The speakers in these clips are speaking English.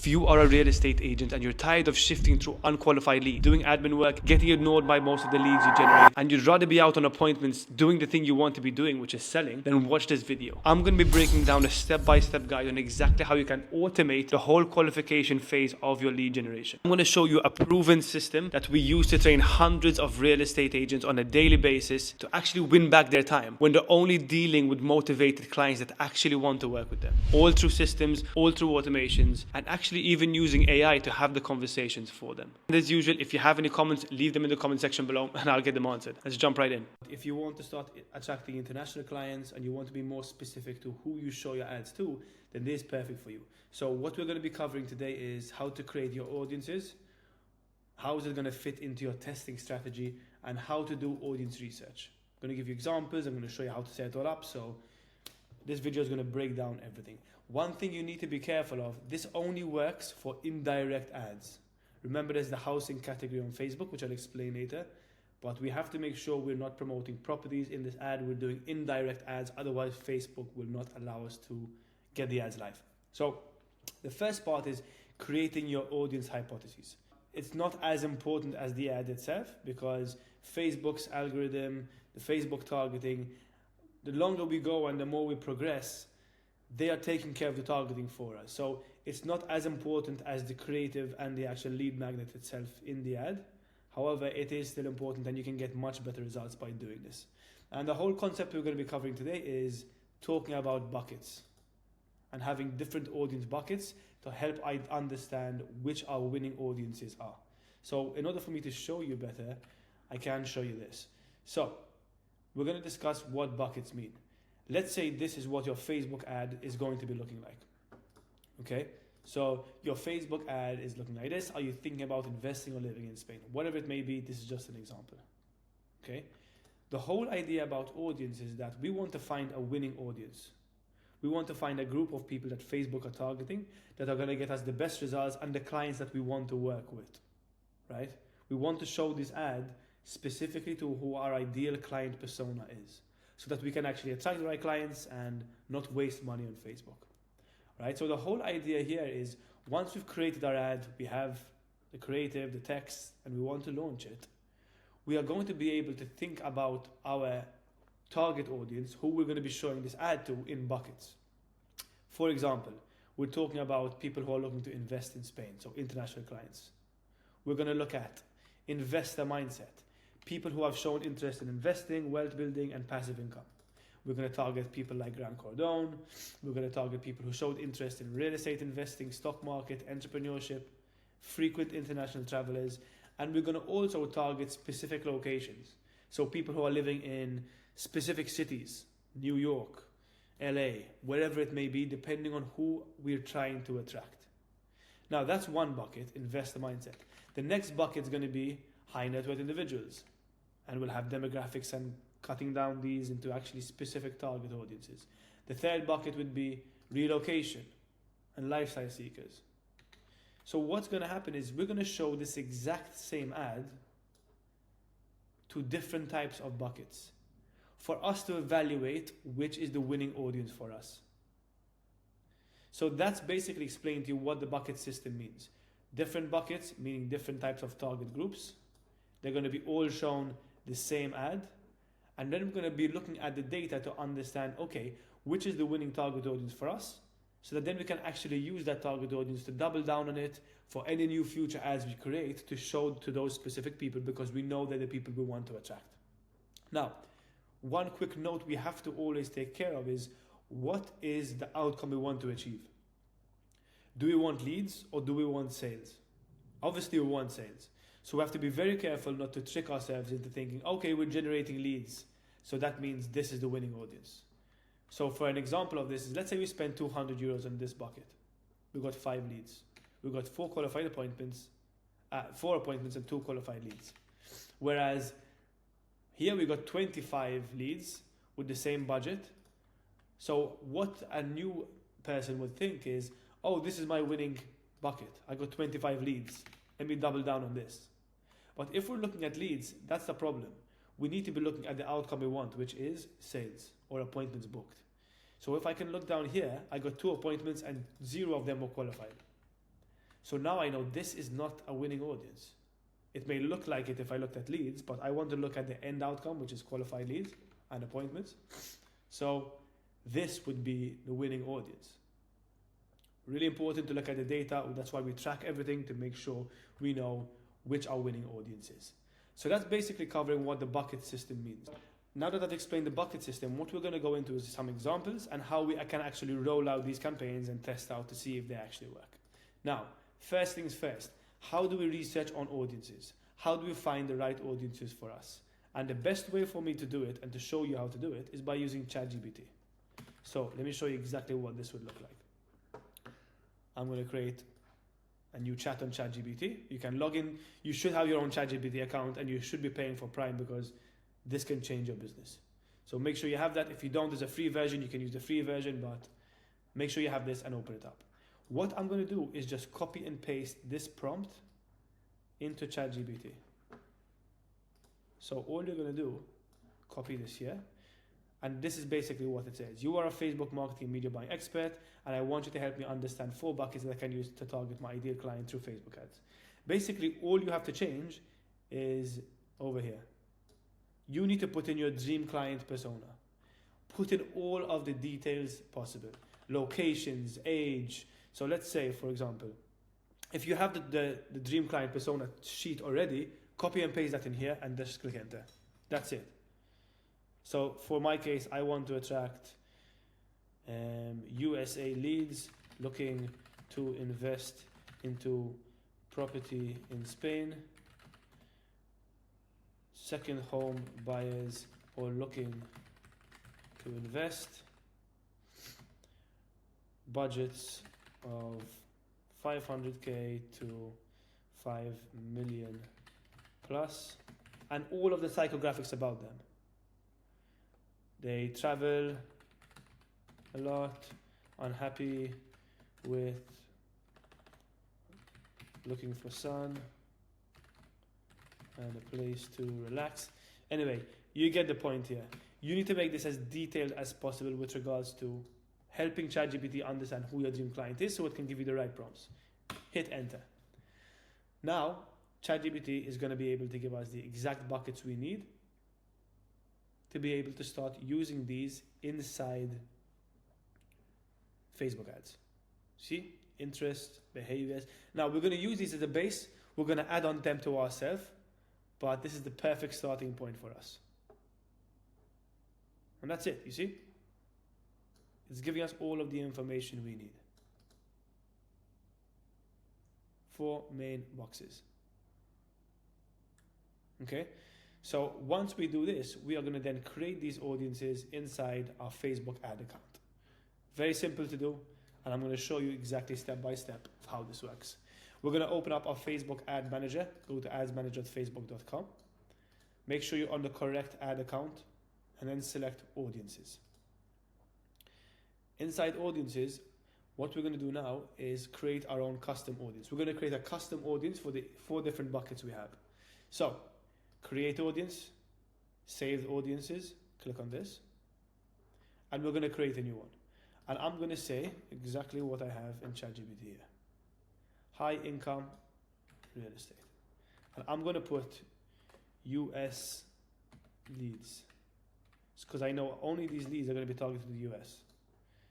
If you are a real estate agent and you're tired of shifting through unqualified leads, doing admin work, getting ignored by most of the leads you generate, and you'd rather be out on appointments doing the thing you want to be doing, which is selling, then watch this video. I'm going to be breaking down a step-by-step guide on exactly how you can automate the whole qualification phase of your lead generation. I'm going to show you a proven system that we use to train hundreds of real estate agents on a daily basis to actually win back their time when they're only dealing with motivated clients that actually want to work with them. All through systems, all through automations, and actually even using AI to have the conversations for them. And as usual, if you have any comments, leave them in the comment section below and I'll get them answered. Let's jump right in. If you want to start attracting international clients and you want to be more specific to who you show your ads to, then this is perfect for you. So what we're going to be covering today is how to create your audiences, how is it going to fit into your testing strategy, and how to do audience research. I'm going to give you examples, I'm going to show you how to set it all up. So this video is going to break down everything. One thing you need to be careful of, this only works for indirect ads. Remember, there's the housing category on Facebook, which I'll explain later, but we have to make sure we're not promoting properties in this ad. We're doing indirect ads, otherwise Facebook will not allow us to get the ads live. So the first part is creating your audience hypotheses. It's not as important as the ad itself because Facebook's algorithm, the Facebook targeting, the longer we go and the more we progress, they are taking care of the targeting for us. So it's not as important as the creative and the actual lead magnet itself in the ad. However, it is still important and you can get much better results by doing this. And the whole concept we're going to be covering today is talking about buckets and having different audience buckets to help I understand which our winning audiences are. So in order for me to show you better, I can show you this. So we're going to discuss what buckets mean. Let's say this is what your Facebook ad is going to be looking like. Okay, so your Facebook ad is looking like this. Are you thinking about investing or living in Spain? Whatever it may be, this is just an example. Okay, the whole idea about audience is that we want to find a winning audience. We want to find a group of people that Facebook are targeting that are going to get us the best results and the clients that we want to work with, right? We want to show this ad specifically to who our ideal client persona is, so that we can actually attract the right clients and not waste money on Facebook, right? So the whole idea here is once we've created our ad, we have the creative, the text, and we want to launch it, we are going to be able to think about our target audience, who we're going to be showing this ad to in buckets. For example, we're talking about people who are looking to invest in Spain, so international clients. We're going to look at investor mindset, people who have shown interest in investing, wealth building, and passive income. We're going to target people like Grant Cardone. We're going to target people who showed interest in real estate investing, stock market, entrepreneurship, frequent international travelers, and we're going to also target specific locations. So people who are living in specific cities, New York, LA, wherever it may be, depending on who we're trying to attract. Now that's one bucket, investor mindset. The next bucket is going to be high net worth individuals, and we'll have demographics and cutting down these into actually specific target audiences. The third bucket would be relocation and lifestyle seekers. So what's going to happen is we're going to show this exact same ad to different types of buckets for us to evaluate which is the winning audience for us. So that's basically explaining to you what the bucket system means. Different buckets, meaning different types of target groups. They're going to be all shown the same ad. And then we're going to be looking at the data to understand, okay, which is the winning target audience for us, so that then we can actually use that target audience to double down on it for any new future ads we create to show to those specific people, because we know they're the people we want to attract. Now, one quick note we have to always take care of is, what is the outcome we want to achieve? Do we want leads or do we want sales? Obviously we want sales. So we have to be very careful not to trick ourselves into thinking, okay, we're generating leads, so that means this is the winning audience. So for an example of this is, let's say we spend 200 euros on this bucket. We got 5 leads. We got 4 qualified appointments, 4 appointments and 2 qualified leads. Whereas here we got 25 leads with the same budget. So what a new person would think is, oh, this is my winning bucket. I got 25 leads. Let me double down on this. But if we're looking at leads, that's the problem. We need to be looking at the outcome we want, which is sales or appointments booked. So if I can look down here, I got 2 appointments and 0 of them were qualified. So now I know this is not a winning audience. It may look like it if I looked at leads, but I want to look at the end outcome, which is qualified leads and appointments. So this would be the winning audience. Really important to look at the data. That's why we track everything to make sure we know which our winning audience is. So that's basically covering what the bucket system means. Now that I've explained the bucket system, what we're going to go into is some examples and how we can actually roll out these campaigns and test out to see if they actually work. Now, first things first, how do we research on audiences? How do we find the right audiences for us? And the best way for me to do it and to show you how to do it is by using ChatGPT. So let me show you exactly what this would look like. I'm going to create a new chat on ChatGPT. You can log in. You should have your own ChatGPT account and you should be paying for Prime because this can change your business. So make sure you have that. If you don't, there's a free version. You can use the free version, but make sure you have this and open it up. What I'm going to do is just copy and paste this prompt into ChatGPT. So all you're going to do, copy this here. And this is basically what it says. You are a Facebook marketing media buying expert, and I want you to help me understand 4 buckets that I can use to target my ideal client through Facebook ads. Basically, all you have to change is over here. You need to put in your dream client persona. Put in all of the details possible. Locations, age. So let's say, for example, if you have the dream client persona sheet already, copy and paste that in here and just click enter. That's it. So for my case, I want to attract USA leads looking to invest into property in Spain, second home buyers or looking to invest, budgets of 500k to 5 million plus, and all of the psychographics about them. They travel a lot, unhappy with looking for sun and a place to relax. Anyway, you get the point here. You need to make this as detailed as possible with regards to helping ChatGPT understand who your dream client is so it can give you the right prompts. Hit enter. Now, ChatGPT is going to be able to give us the exact buckets we need to be able to start using these inside Facebook ads. See? Interest, behaviors. Now, we're going to use these as a base. We're going to add on them to ourselves, but this is the perfect starting point for us. And that's it, you see? It's giving us all of the information we need. 4 main boxes. Okay? So once we do this, we are going to then create these audiences inside our Facebook ad account. Very simple to do, and I'm going to show you exactly step by step of how this works. We're going to open up our Facebook ad manager, go to adsmanager.facebook.com. Make sure you're on the correct ad account, and then select audiences. Inside audiences, what we're going to do now is create our own custom audience. We're going to create a custom audience for the 4 different buckets we have. So, create audience, saved audiences, click on this, and we're going to create a new one. And I'm going to say exactly what I have in ChatGPT here. High income real estate. And I'm going to put US leads, because I know only these leads are going to be targeted to the US.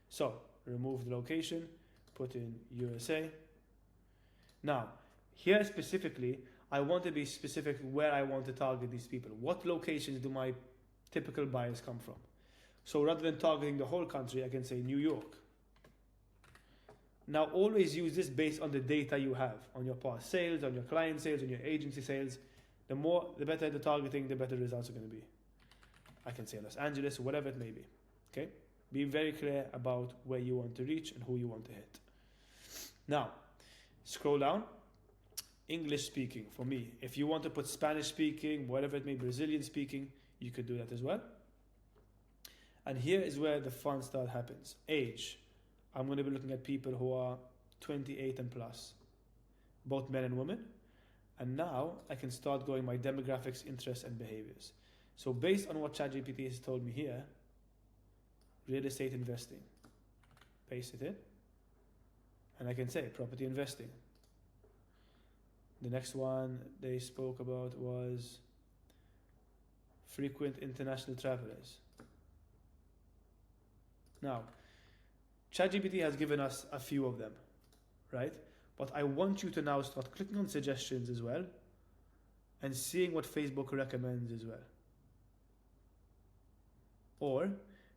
So, remove the location, put in USA. Now, here specifically, I want to be specific where I want to target these people. What locations do my typical buyers come from? So rather than targeting the whole country, I can say New York. Now, always use this based on the data you have on your past sales, on your client sales, on your agency sales. The better the targeting, the better results are going to be. I can say Los Angeles, whatever it may be. Okay? Be very clear about where you want to reach and who you want to hit. Now, scroll down. English speaking for me. If you want to put Spanish speaking, whatever it may be, Brazilian speaking, you could do that as well. And here is where the fun start happens. Age. I'm going to be looking at people who are 28 and plus, both men and women. And now I can start going my demographics, interests, and behaviors. So based on what ChatGPT has told me here, real estate investing. Paste it in. And I can say property investing. The next one they spoke about was frequent international travelers. Now, ChatGPT has given us a few of them, right? But I want you to now start clicking on suggestions as well and seeing what Facebook recommends as well. Or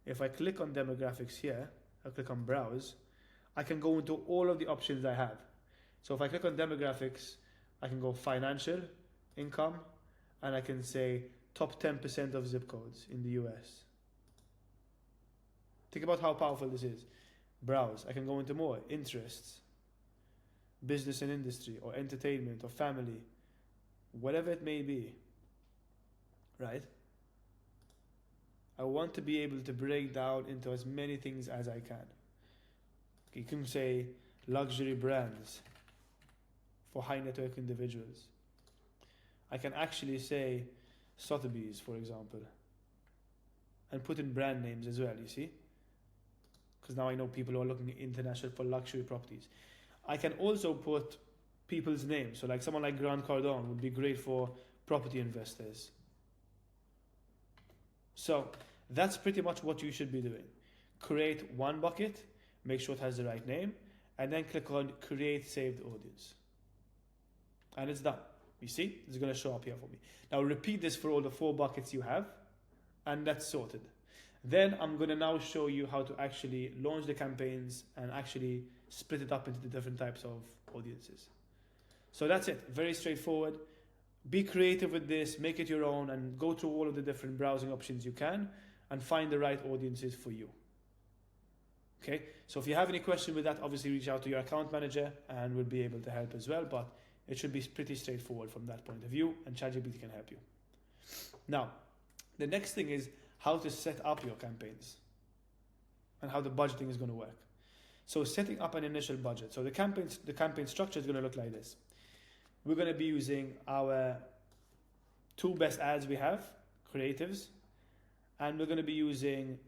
if I click on demographics here, I click on browse, I can go into all of the options I have. So if I click on demographics, I can go financial, income, and I can say top 10% of zip codes in the US. Think about how powerful this is. Browse, I can go into more, interests, business and industry, or entertainment, or family, whatever it may be, right? I want to be able to break down into as many things as I can. You can say luxury brands for high net worth individuals. I can actually say Sotheby's, for example, and put in brand names as well, you see? Because now I know people who are looking international for luxury properties. I can also put people's names. So like someone like Grant Cardone would be great for property investors. So that's pretty much what you should be doing. Create one bucket, make sure it has the right name, and then click on create saved audience. And it's done. You see, it's going to show up here for me. Now repeat this for all the 4 buckets you have, and that's sorted. Then I'm going to now show you how to actually launch the campaigns and actually split it up into the different types of audiences. So that's it. Very straightforward. Be creative with this, make it your own, and go through all of the different browsing options you can and find the right audiences for you. Okay, so if you have any question with that, obviously reach out to your account manager and we'll be able to help as well, but it should be pretty straightforward from that point of view, and ChatGPT can help you. Now, the next thing is how to set up your campaigns and how the budgeting is going to work. So setting up an initial budget. So the campaign structure is going to look like this. We're going to be using our 2 best ads we have, creatives, and we're going to be using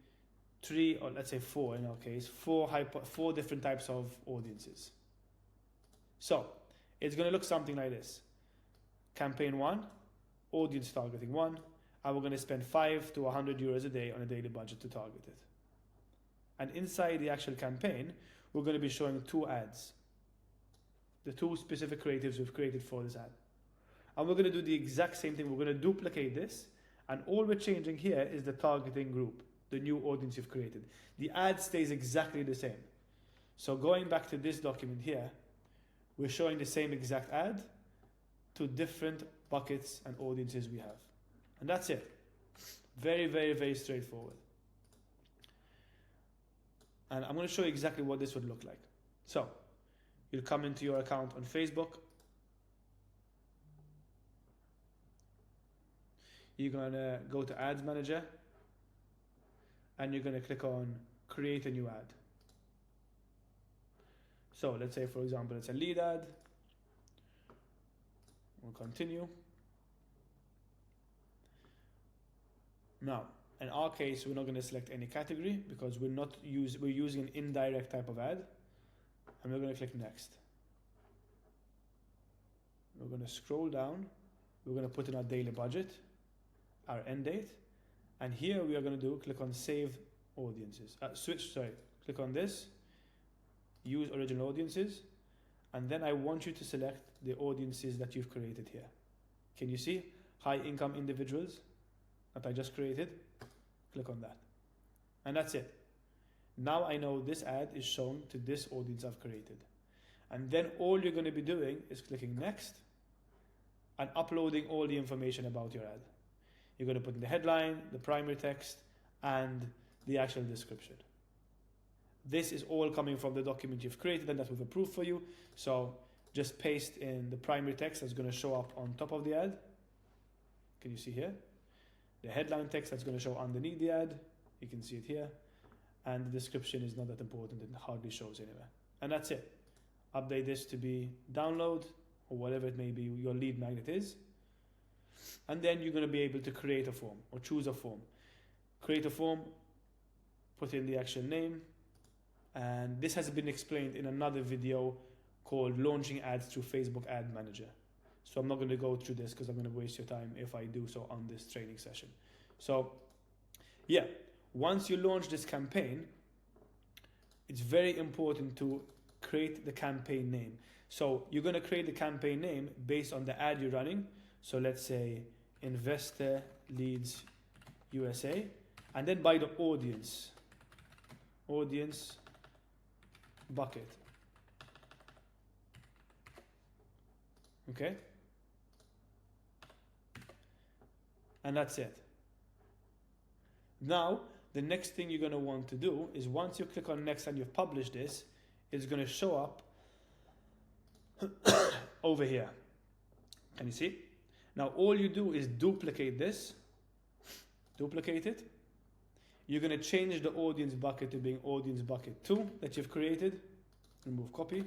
3, or let's say 4 in our case, 4 different types of audiences. So it's going to look something like this. Campaign 1, audience targeting 1, and we're going to spend 5 to 100 euros a day on a daily budget to target it. And inside the actual campaign, we're going to be showing 2 ads. The 2 specific creatives we've created for this ad. And we're going to do the exact same thing. We're going to duplicate this, and all we're changing here is the targeting group, the new audience you've created. The ad stays exactly the same. So going back to this document here, we're showing the same exact ad to different buckets and audiences we have. And that's it. Very, very, very straightforward. And I'm going to show you exactly what this would look like. So you'll come into your account on Facebook. You're going to go to Ads Manager, and you're going to click on Create a New Ad. So let's say, for example, it's a lead ad. We'll continue. Now, in our case, we're not going to select any category because we're using an indirect type of ad, and we're going to click Next. We're going to scroll down. We're going to put in our daily budget, our end date, and here we are going to click on Save Audiences. Click on this, Use Original Audiences, and then I want you to select the audiences that you've created here. Can you see high income individuals that I just created? Click on that. And that's it. Now I know this ad is shown to this audience I've created. And then all you're going to be doing is clicking Next and uploading all the information about your ad. You're going to put in the headline, the primary text, and the actual description. This is all coming from the document you've created and that we've approved for you. So just paste in the primary text that's going to show up on top of the ad. Can you see here? The headline text that's going to show underneath the ad. You can see it here. And the description is not that important. It hardly shows anywhere. And that's it. Update this to be download or whatever it may be your lead magnet is. And then you're going to be able to create a form or choose a form. Create a form, put in the actual name. And this has been explained in another video called Launching Ads through Facebook Ad Manager. So I'm not going to go through this because I'm going to waste your time if I do so on this training session. So yeah, once you launch this campaign, it's very important to create the campaign name. So you're going to create the campaign name based on the ad you're running. So let's say Investor Leads USA, and then by the audience bucket. Okay? And that's it. Now, the next thing you're going to want to do is once you click on next and you've published this, it's going to show up over here. Can you see? Now, all you do is duplicate this, duplicate it. You're going to change the audience bucket to being audience bucket 2 that you've created. Remove copy.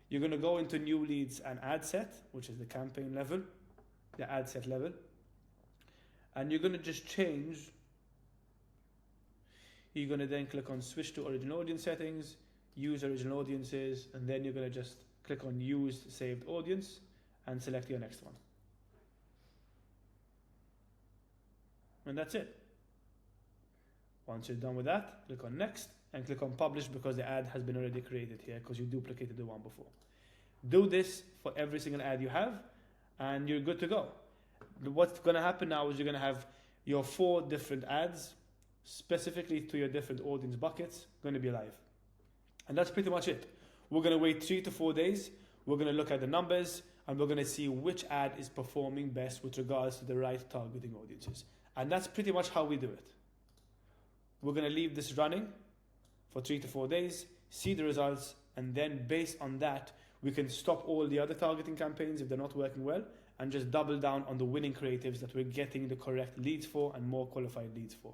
You're going to go into new leads and ad set, which is the campaign level, the ad set level. And you're going to just change. You're going to then click on switch to original audience settings, use original audiences, and then you're going to just click on use saved audience and select your next one. And that's it. Once you're done with that, click on next and click on publish because the ad has been already created here because you duplicated the one before. Do this for every single ad you have and you're good to go. What's going to happen now is you're going to have your 4 different ads specifically to your different audience buckets going to be live. And that's pretty much it. We're going to wait 3 to 4 days. We're going to look at the numbers and we're going to see which ad is performing best with regards to the right targeting audiences. And that's pretty much how we do it. We're going to leave this running for 3 to 4 days, see the results, and then based on that, we can stop all the other targeting campaigns if they're not working well and just double down on the winning creatives that we're getting the correct leads for and more qualified leads for.